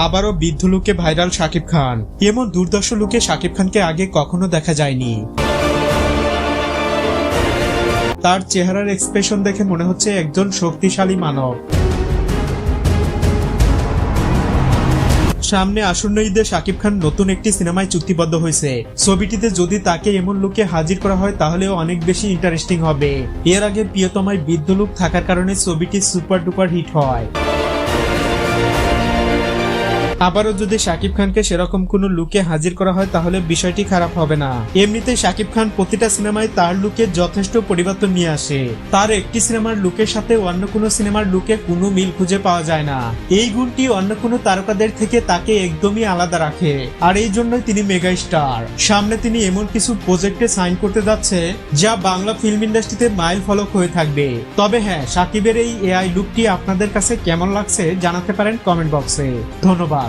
আবারও বৃদ্ধ লুকে ভাইরাল শাকিব খান। এমন দুর্দর্শ লুকে শাকিব খানকে আগে কখনো দেখা যায়নি। তার চেহারার এক্সপ্রেশন দেখে মনে হচ্ছে একজন শক্তিশালী মানব। সামনে আসন্ন ঈদে শাকিব খান নতুন একটি সিনেমায় চুক্তিবদ্ধ হয়েছে। ছবিটিতে যদি তাকে এমন লুকে হাজির করা হয় তাহলেও অনেক বেশি ইন্টারেস্টিং হবে। এর আগে প্রিয়তমায় বৃদ্ধ লুক থাকার কারণে ছবিটি সুপার ডুপার হিট হয়। আবারও যদি শাকিব খানকে সেরকম কোনো লুকে হাজির করা হয় তাহলে বিষয়টি খারাপ হবে না। এমনিতেই শাকিব খান প্রতিটা সিনেমায় তার লুকে যথেষ্ট পরিবর্তন নিয়ে আসে। তার একটি সিনেমার লুকের সাথে অন্য কোনো সিনেমার লুকে কোনো মিল খুঁজে পাওয়া যায় না। এই গুণটি অন্য কোনো তারকাদের থেকে তাকে একদমই আলাদা রাখে, আর এই জন্যই তিনি মেগা স্টার। সামনে তিনি এমন কিছু প্রজেক্টে সাইন করতে যাচ্ছে যা বাংলা ফিল্ম ইন্ডাস্ট্রিতে মাইল ফলক হয়ে থাকবে। তবে হ্যাঁ, শাকিবের এই এআই লুকটি আপনাদের কাছে কেমন লাগছে জানাতে পারেন কমেন্ট বক্সে। ধন্যবাদ।